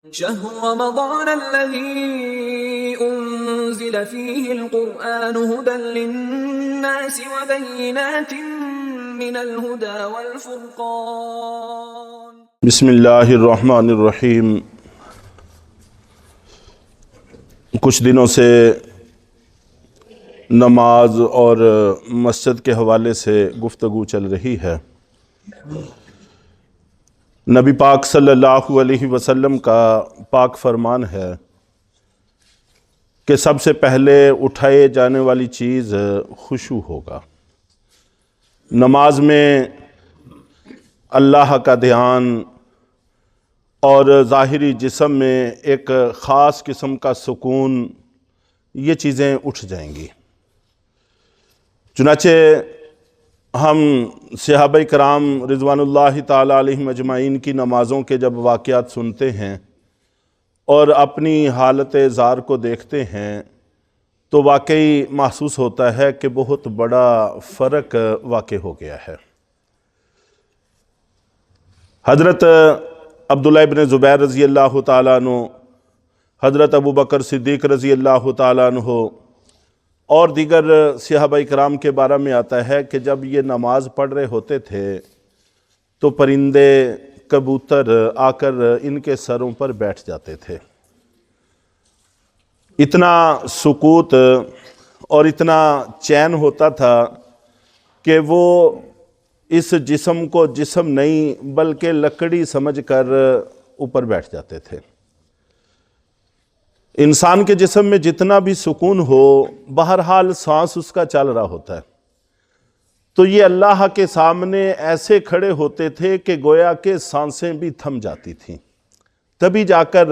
شهر رمضان الذي أنزل فيه القرآن هدى للناس وبينات من الهدى والفرقان بسم اللہ الرحمن الرحیم۔ کچھ دنوں سے نماز اور مسجد کے حوالے سے گفتگو چل رہی ہے۔ نبی پاک صلی اللہ علیہ وسلم کا پاک فرمان ہے کہ سب سے پہلے اٹھائے جانے والی چیز خشوع ہوگا۔ نماز میں اللہ کا دھیان اور ظاہری جسم میں ایک خاص قسم کا سکون، یہ چیزیں اٹھ جائیں گی۔ چنانچہ ہم صحابہ کرام رضوان اللہ تعالیٰ علیہم اجمعین کی نمازوں کے جب واقعات سنتے ہیں اور اپنی حالت زار کو دیکھتے ہیں تو واقعی محسوس ہوتا ہے کہ بہت بڑا فرق واقع ہو گیا ہے۔ حضرت عبداللہ ابن زبیر رضی اللہ تعالیٰ عنہ، حضرت ابو بکر صدیق رضی اللہ تعالیٰ عنہ اور دیگر صحابہ کرام کے بارے میں آتا ہے کہ جب یہ نماز پڑھ رہے ہوتے تھے تو پرندے کبوتر آ کر ان کے سروں پر بیٹھ جاتے تھے۔ اتنا سکوت اور اتنا چین ہوتا تھا کہ وہ اس جسم کو جسم نہیں بلکہ لکڑی سمجھ کر اوپر بیٹھ جاتے تھے۔ انسان کے جسم میں جتنا بھی سکون ہو، بہرحال سانس اس کا چل رہا ہوتا ہے، تو یہ اللہ کے سامنے ایسے کھڑے ہوتے تھے کہ گویا کہ سانسیں بھی تھم جاتی تھیں، تبھی جا کر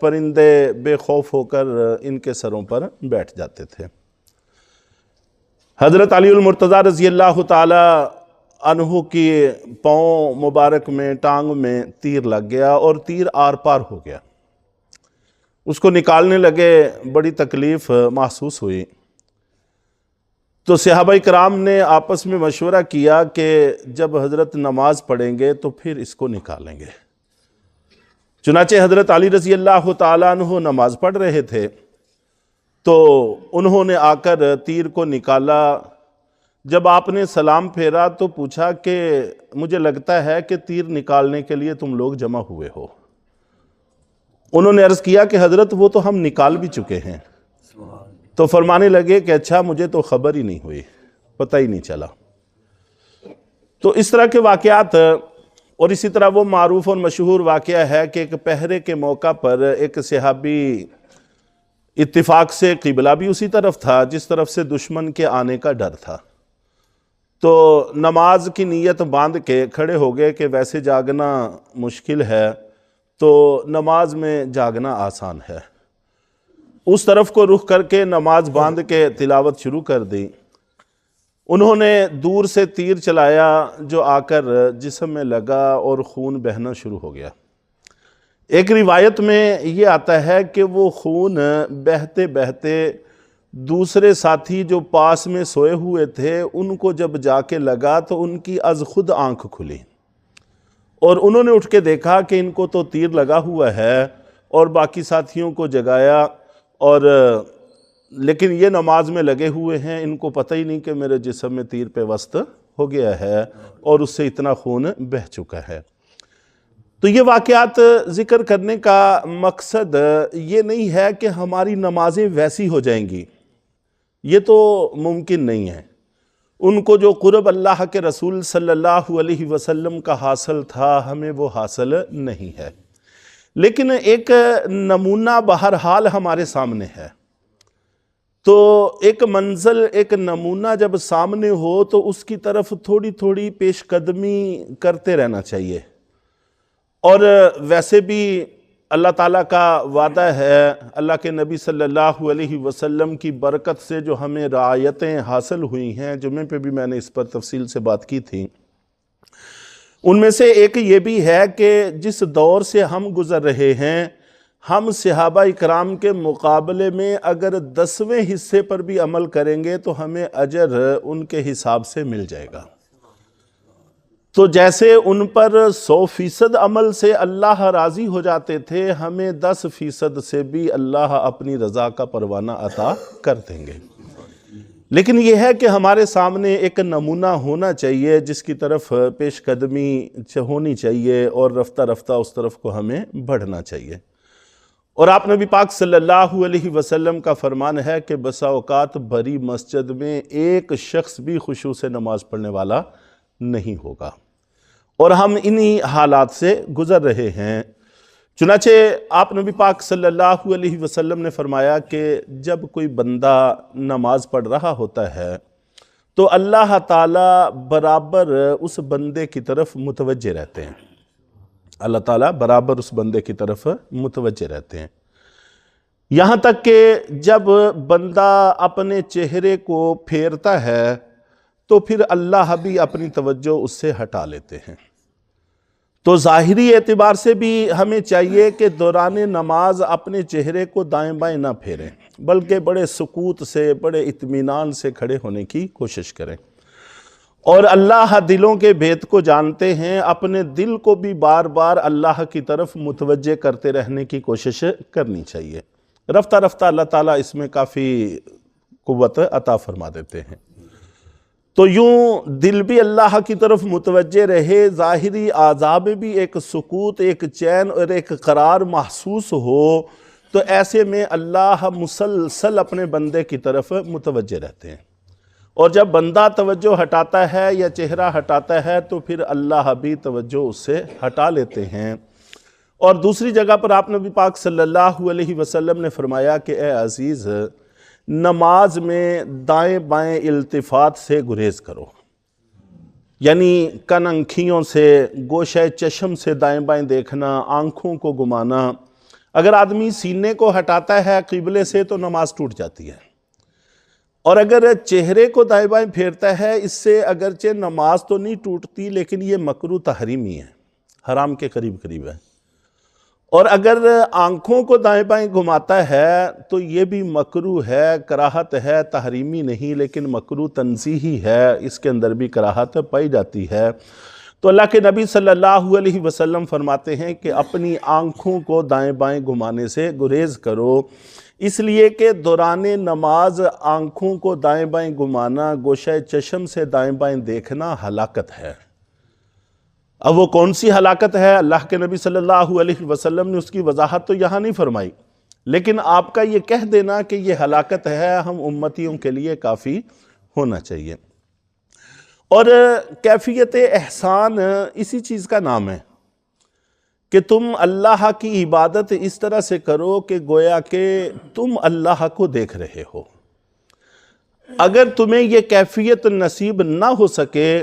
پرندے بے خوف ہو کر ان کے سروں پر بیٹھ جاتے تھے۔ حضرت علی المرتضیٰ رضی اللہ تعالی عنہ کی پاؤں مبارک میں، ٹانگ میں تیر لگ گیا اور تیر آر پار ہو گیا۔ اس کو نکالنے لگے، بڑی تکلیف محسوس ہوئی، تو صحابہ کرام نے آپس میں مشورہ کیا کہ جب حضرت نماز پڑھیں گے تو پھر اس کو نکالیں گے۔ چنانچہ حضرت علی رضی اللہ تعالیٰ عنہ نماز پڑھ رہے تھے تو انہوں نے آ کر تیر کو نکالا۔ جب آپ نے سلام پھیرا تو پوچھا کہ مجھے لگتا ہے کہ تیر نکالنے کے لیے تم لوگ جمع ہوئے ہو۔ انہوں نے عرض کیا کہ حضرت وہ تو ہم نکال بھی چکے ہیں۔ تو فرمانے لگے کہ اچھا، مجھے تو خبر ہی نہیں ہوئی، پتہ ہی نہیں چلا۔ تو اس طرح کے واقعات، اور اسی طرح وہ معروف اور مشہور واقعہ ہے کہ ایک پہرے کے موقع پر ایک صحابی اتفاق سے قبلہ بھی اسی طرف تھا جس طرف سے دشمن کے آنے کا ڈر تھا، تو نماز کی نیت باندھ کے کھڑے ہو گئے کہ ویسے جاگنا مشکل ہے تو نماز میں جاگنا آسان ہے۔ اس طرف کو رخ کر کے نماز باندھ کے تلاوت شروع کر دی۔ انہوں نے دور سے تیر چلایا جو آ کر جسم میں لگا اور خون بہنا شروع ہو گیا۔ ایک روایت میں یہ آتا ہے کہ وہ خون بہتے بہتے دوسرے ساتھی جو پاس میں سوئے ہوئے تھے ان کو جب جا کے لگا تو ان کی از خود آنکھ کھلی، اور انہوں نے اٹھ کے دیکھا کہ ان کو تو تیر لگا ہوا ہے، اور باقی ساتھیوں کو جگایا، اور لیکن یہ نماز میں لگے ہوئے ہیں، ان کو پتہ ہی نہیں کہ میرے جسم میں تیر پیوست ہو گیا ہے اور اس سے اتنا خون بہہ چکا ہے۔ تو یہ واقعات ذکر کرنے کا مقصد یہ نہیں ہے کہ ہماری نمازیں ویسی ہو جائیں گی، یہ تو ممکن نہیں ہے۔ ان کو جو قرب اللہ کے رسول صلی اللہ علیہ وسلم کا حاصل تھا ہمیں وہ حاصل نہیں ہے، لیکن ایک نمونہ بہرحال ہمارے سامنے ہے۔ تو ایک منزل، ایک نمونہ جب سامنے ہو تو اس کی طرف تھوڑی تھوڑی پیش قدمی کرتے رہنا چاہیے۔ اور ویسے بھی اللہ تعالیٰ کا وعدہ ہے، اللہ کے نبی صلی اللہ علیہ وسلم کی برکت سے جو ہمیں رعایتیں حاصل ہوئی ہیں، جمعے پہ بھی میں نے اس پر تفصیل سے بات کی تھی، ان میں سے ایک یہ بھی ہے کہ جس دور سے ہم گزر رہے ہیں، ہم صحابہ اکرام کے مقابلے میں اگر 10ویں حصے پر بھی عمل کریں گے تو ہمیں اجر ان کے حساب سے مل جائے گا۔ تو جیسے ان پر 100% عمل سے اللہ راضی ہو جاتے تھے، ہمیں 10% سے بھی اللہ اپنی رضا کا پروانہ عطا کر دیں گے۔ لیکن یہ ہے کہ ہمارے سامنے ایک نمونہ ہونا چاہیے جس کی طرف پیش قدمی ہونی چاہیے، اور رفتہ رفتہ اس طرف کو ہمیں بڑھنا چاہیے۔ اور آپ نبی پاک صلی اللہ علیہ وسلم کا فرمان ہے کہ بسا اوقات بھری مسجد میں ایک شخص بھی خشوع سے نماز پڑھنے والا نہیں ہوگا، اور ہم انہی حالات سے گزر رہے ہیں۔ چنانچہ آپ نبی پاک صلی اللہ علیہ وسلم نے فرمایا کہ جب کوئی بندہ نماز پڑھ رہا ہوتا ہے تو اللہ تعالیٰ برابر اس بندے کی طرف متوجہ رہتے ہیں، اللہ تعالیٰ برابر اس بندے کی طرف متوجہ رہتے ہیں، یہاں تک کہ جب بندہ اپنے چہرے کو پھیرتا ہے تو پھر اللہ بھی اپنی توجہ اس سے ہٹا لیتے ہیں۔ تو ظاہری اعتبار سے بھی ہمیں چاہیے کہ دوران نماز اپنے چہرے کو دائیں بائیں نہ پھیریں، بلکہ بڑے سکوت سے، بڑے اطمینان سے کھڑے ہونے کی کوشش کریں۔ اور اللہ دلوں کے بھید کو جانتے ہیں، اپنے دل کو بھی بار بار اللہ کی طرف متوجہ کرتے رہنے کی کوشش کرنی چاہیے۔ رفتہ رفتہ اللہ تعالیٰ اس میں کافی قوت عطا فرما دیتے ہیں۔ تو یوں دل بھی اللہ کی طرف متوجہ رہے، ظاہری اعضاء میں بھی ایک سکوت، ایک چین اور ایک قرار محسوس ہو، تو ایسے میں اللہ مسلسل اپنے بندے کی طرف متوجہ رہتے ہیں۔ اور جب بندہ توجہ ہٹاتا ہے یا چہرہ ہٹاتا ہے تو پھر اللہ بھی توجہ اس سے ہٹا لیتے ہیں۔ اور دوسری جگہ پر آپ نبی پاک صلی اللہ علیہ وسلم نے فرمایا کہ اے عزیز، نماز میں دائیں بائیں التفات سے گریز کرو، یعنی کن انکھیوں سے، گوشہ چشم سے دائیں بائیں دیکھنا، آنکھوں کو گھمانا۔ اگر آدمی سینے کو ہٹاتا ہے قبلے سے تو نماز ٹوٹ جاتی ہے، اور اگر چہرے کو دائیں بائیں پھیرتا ہے اس سے اگرچہ نماز تو نہیں ٹوٹتی لیکن یہ مکروہ تحریمی ہے، حرام کے قریب قریب ہے۔ اور اگر آنکھوں کو دائیں بائیں گھماتا ہے تو یہ بھی مکروہ ہے، کراہت ہے، تحریمی نہیں لیکن مکروہ تنزیہی ہے، اس کے اندر بھی کراہت پائی جاتی ہے۔ تو اللہ کے نبی صلی اللہ علیہ وسلم فرماتے ہیں کہ اپنی آنکھوں کو دائیں بائیں گھمانے سے گریز کرو، اس لیے کہ دوران نماز آنکھوں کو دائیں بائیں گھمانا، گوشہ چشم سے دائیں بائیں دیکھنا ہلاکت ہے۔ اب وہ کون سی ہلاکت ہے؟ اللہ کے نبی صلی اللہ علیہ وسلم نے اس کی وضاحت تو یہاں نہیں فرمائی، لیکن آپ کا یہ کہہ دینا کہ یہ ہلاکت ہے ہم امتیوں کے لیے کافی ہونا چاہیے۔ اور کیفیت احسان اسی چیز کا نام ہے کہ تم اللہ کی عبادت اس طرح سے کرو کہ گویا کہ تم اللہ کو دیکھ رہے ہو۔ اگر تمہیں یہ کیفیت نصیب نہ ہو سکے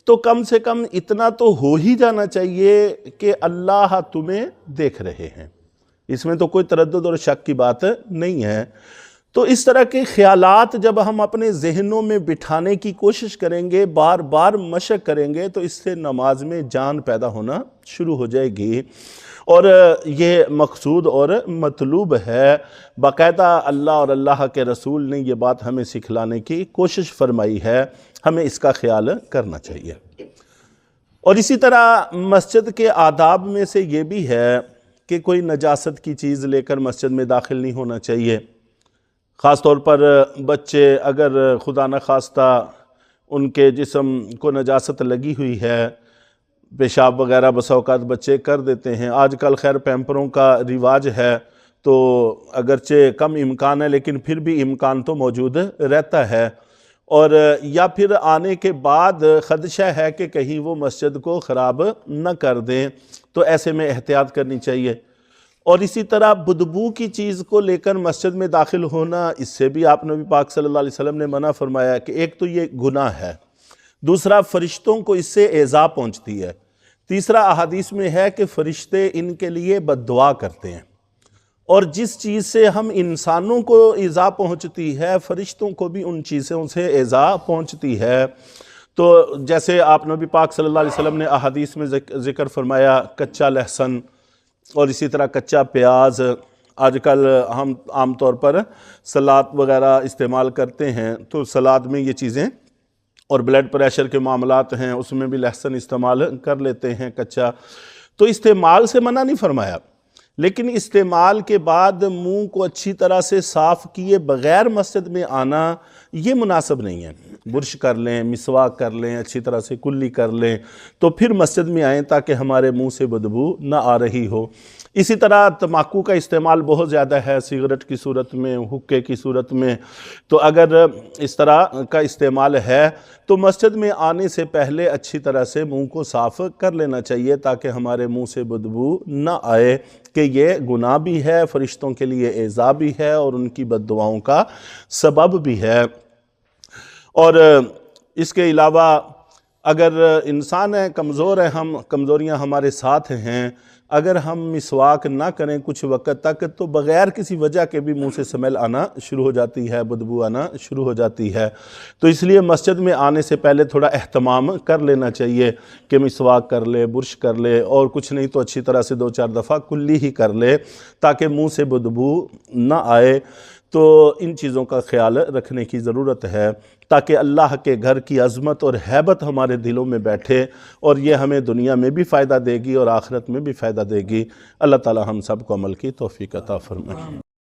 تو کم سے کم اتنا تو ہو ہی جانا چاہیے کہ اللہ تمہیں دیکھ رہے ہیں، اس میں تو کوئی تردد اور شک کی بات نہیں ہے۔ تو اس طرح کے خیالات جب ہم اپنے ذہنوں میں بٹھانے کی کوشش کریں گے، بار بار مشق کریں گے، تو اس سے نماز میں جان پیدا ہونا شروع ہو جائے گی، اور یہ مقصود اور مطلوب ہے۔ باقاعدہ اللہ اور اللہ کے رسول نے یہ بات ہمیں سکھلانے کی کوشش فرمائی ہے، ہمیں اس کا خیال کرنا چاہیے۔ اور اسی طرح مسجد کے آداب میں سے یہ بھی ہے کہ کوئی نجاست کی چیز لے کر مسجد میں داخل نہیں ہونا چاہیے، خاص طور پر بچے اگر خدا نخواستہ ان کے جسم کو نجاست لگی ہوئی ہے، پیشاب وغیرہ بسا اوقات بچے کر دیتے ہیں۔ آج کل خیر پیمپروں کا رواج ہے تو اگرچہ کم امکان ہے لیکن پھر بھی امکان تو موجود رہتا ہے، اور یا پھر آنے کے بعد خدشہ ہے کہ کہیں وہ مسجد کو خراب نہ کر دیں، تو ایسے میں احتیاط کرنی چاہیے۔ اور اسی طرح بدبو کی چیز کو لے کر مسجد میں داخل ہونا، اس سے بھی آپ نبی پاک صلی اللہ علیہ وسلم نے منع فرمایا کہ ایک تو یہ گناہ ہے، دوسرا فرشتوں کو اس سے ایذا پہنچتی ہے، تیسرا احادیث میں ہے کہ فرشتے ان کے لیے بد دعا کرتے ہیں، اور جس چیز سے ہم انسانوں کو ایذا پہنچتی ہے فرشتوں کو بھی ان چیزوں سے ایذا پہنچتی ہے۔ تو جیسے آپ نبی پاک صلی اللہ علیہ وسلم نے احادیث میں ذکر فرمایا کچا لہسن اور اسی طرح کچا پیاز، آج کل ہم عام طور پر سلاد وغیرہ استعمال کرتے ہیں تو سلاد میں یہ چیزیں اور بلڈ پریشر کے معاملات ہیں اس میں بھی لہسن استعمال کر لیتے ہیں کچا، تو استعمال سے منع نہیں فرمایا، لیکن استعمال کے بعد منہ کو اچھی طرح سے صاف کیے بغیر مسجد میں آنا یہ مناسب نہیں ہے۔ برش کر لیں، مسواک کر لیں، اچھی طرح سے کلی کر لیں تو پھر مسجد میں آئیں تاکہ ہمارے منہ سے بدبو نہ آ رہی ہو۔ اسی طرح تمباکو کا استعمال بہت زیادہ ہے سگریٹ کی صورت میں، حکے کی صورت میں، تو اگر اس طرح کا استعمال ہے تو مسجد میں آنے سے پہلے اچھی طرح سے منہ کو صاف کر لینا چاہیے تاکہ ہمارے منہ سے بدبو نہ آئے، کہ یہ گناہ بھی ہے، فرشتوں کے لیے ایذا بھی ہے اور ان کی بد دعاؤں کا سبب بھی ہے۔ اور اس کے علاوہ اگر انسان ہے، کمزور ہے، ہم کمزوریاں ہمارے ساتھ ہیں، اگر ہم مسواک نہ کریں کچھ وقت تک تو بغیر کسی وجہ کے بھی منہ سے سمیل آنا شروع ہو جاتی ہے، بدبو آنا شروع ہو جاتی ہے، تو اس لیے مسجد میں آنے سے پہلے تھوڑا اہتمام کر لینا چاہیے کہ مسواک کر لے، برش کر لے، اور کچھ نہیں تو اچھی طرح سے 2-4 دفعہ کلی ہی کر لے تاکہ منہ سے بدبو نہ آئے۔ تو ان چیزوں کا خیال رکھنے کی ضرورت ہے تاکہ اللہ کے گھر کی عظمت اور ہیبت ہمارے دلوں میں بیٹھے، اور یہ ہمیں دنیا میں بھی فائدہ دے گی اور آخرت میں بھی فائدہ دے گی۔ اللہ تعالی ہم سب کو عمل کی توفیق عطا فرمائے۔